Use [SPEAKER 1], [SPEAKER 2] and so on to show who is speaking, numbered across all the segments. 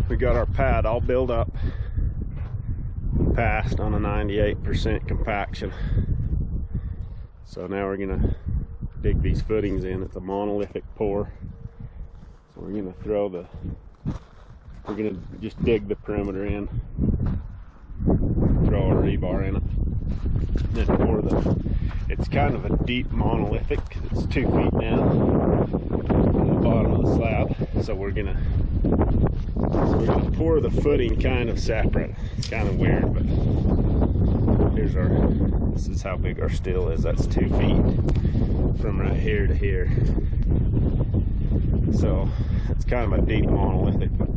[SPEAKER 1] We got our pad all built up, passed on a 98% compaction. So now we're gonna dig these footings in. It's a monolithic pour. So we're gonna just dig the perimeter in, throw our rebar in it, then pour it's kind of a deep monolithic. It's 2 feet down from the bottom of the slab. So we're gonna pour the footing kind of separate. It's kind of weird, but this is how big our steel is. That's 2 feet from right here to here. So it's kind of a deep monolithic, but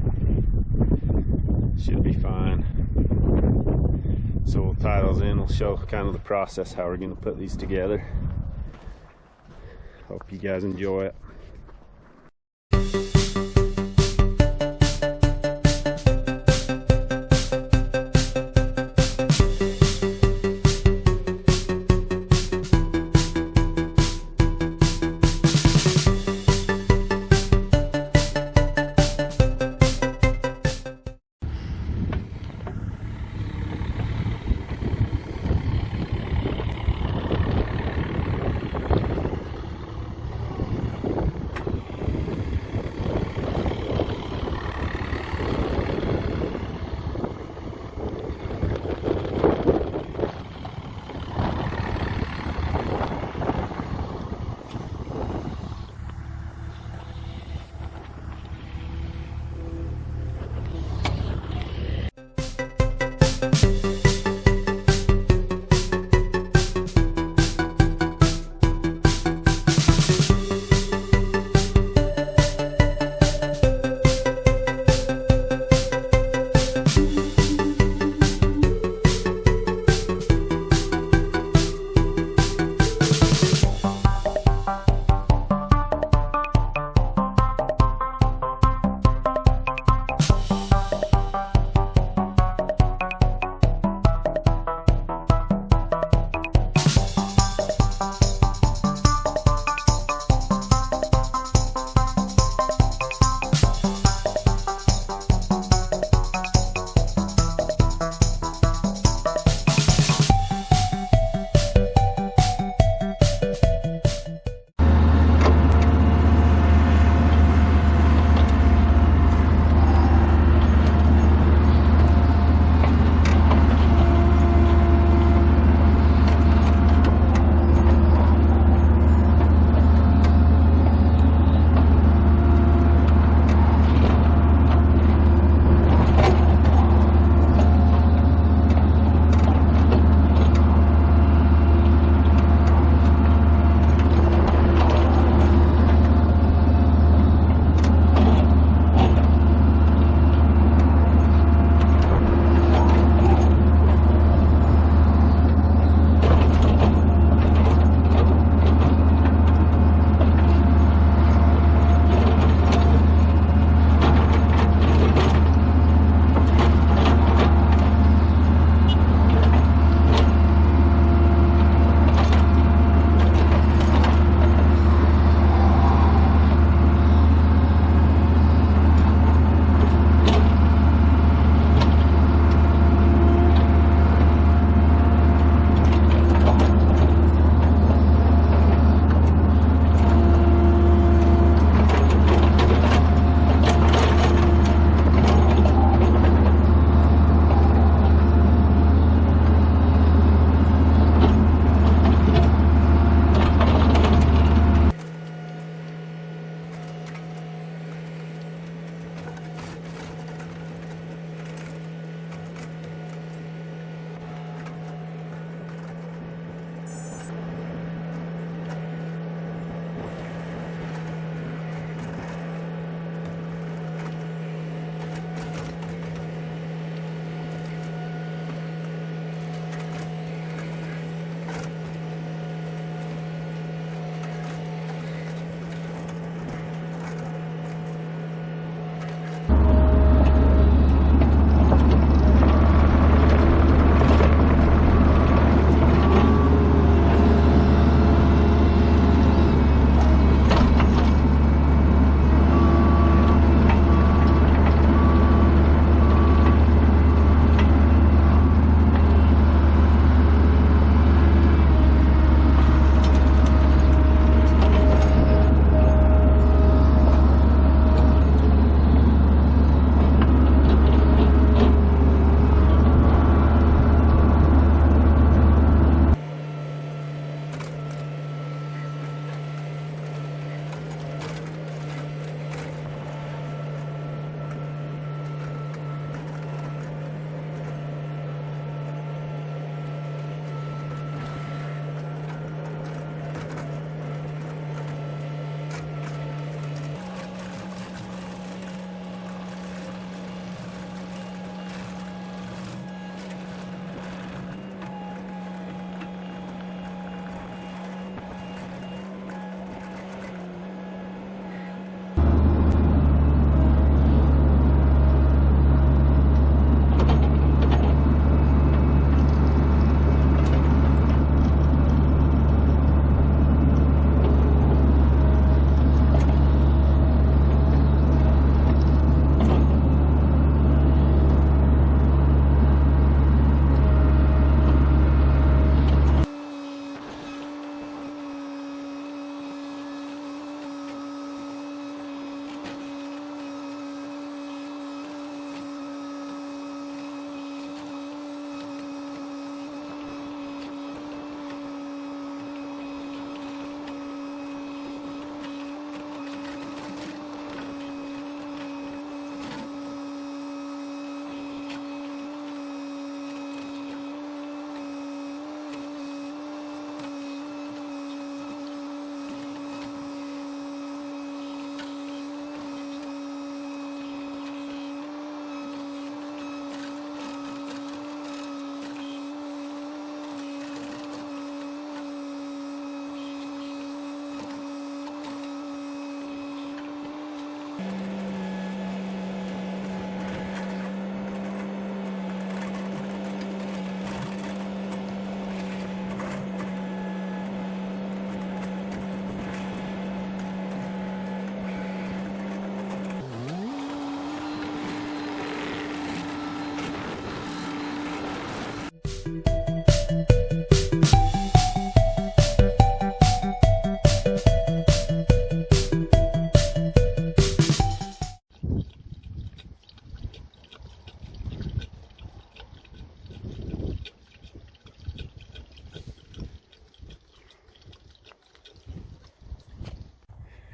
[SPEAKER 1] should be fine. So we'll tie those in. We'll show kind of the process how we're going to put these together. Hope you guys enjoy it.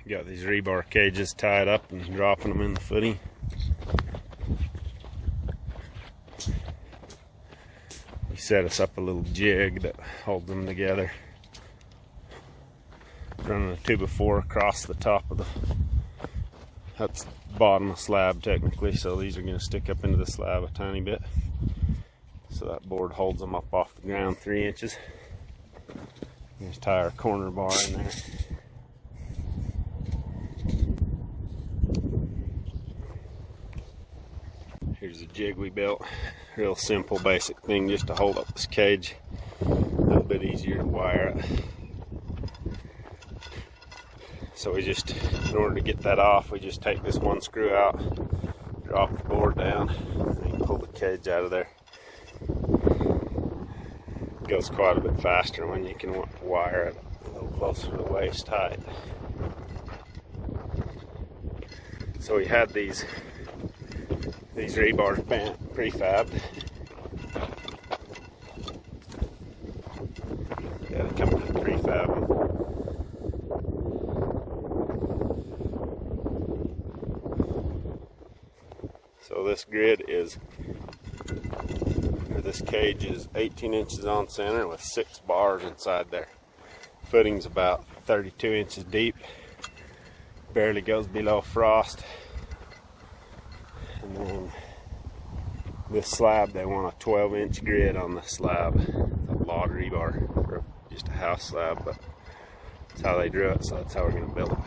[SPEAKER 1] Got these rebar cages tied up and dropping them in the footing. We set us up a little jig that holds them together. Running a 2x4 across the top of that's the bottom of the slab technically, so these are going to stick up into the slab a tiny bit. So that board holds them up off the ground 3 inches. Just tie our corner bar in there. Here's a jig we built. Real simple, basic thing just to hold up this cage. A little bit easier to wire it. So we just, in order to get that off, we just take this one screw out, drop the board down, and pull the cage out of there. It goes quite a bit faster when you can wire it a little closer to the waist height. So we had these rebars prefabbed. Yeah, they come with prefab. So this grid is, or this cage is 18 inches on center with 6 bars inside there. Footing's about 32 inches deep. Barely goes below frost. And then this slab, they want a 12-inch grid on the slab. It's a lot of rebar for just a house slab, but that's how they drew it, so that's how we're going to build it.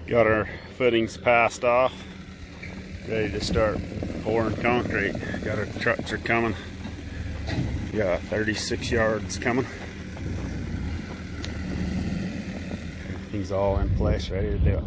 [SPEAKER 1] Got our footings passed off, ready to start pouring concrete. Got our trucks are coming. Got 36 yards coming. Everything's all in place, ready to do it.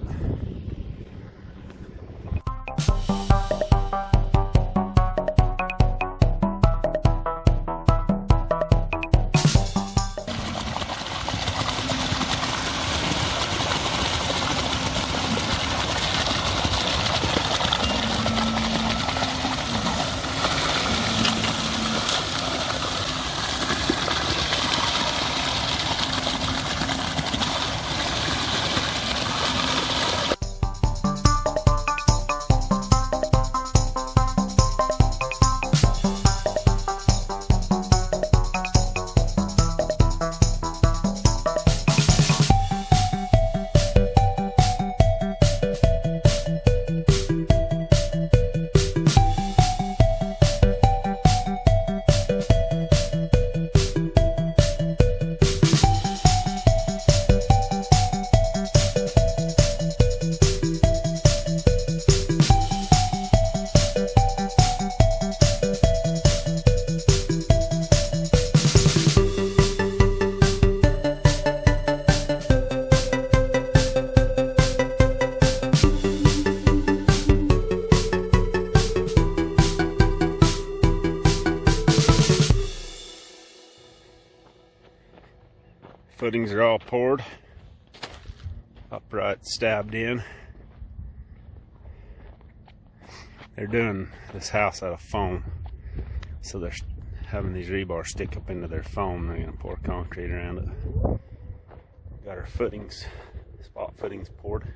[SPEAKER 1] Footings are all poured, upright stabbed in. They're doing this house out of foam, so they're having these rebars stick up into their foam. They're going to pour concrete around it. Got our footings, spot footings poured.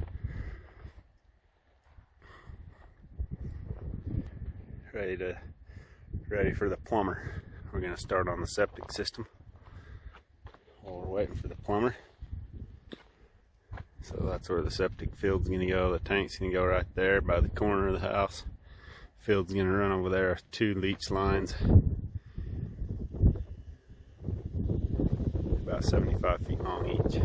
[SPEAKER 1] Ready for the plumber. We're going to start on the septic system while we're waiting for the plumber. So that's where the septic field's going to go. The tank's going to go right there by the corner of the house. Field's going to run over there, 2 leach lines, about 75 feet long each.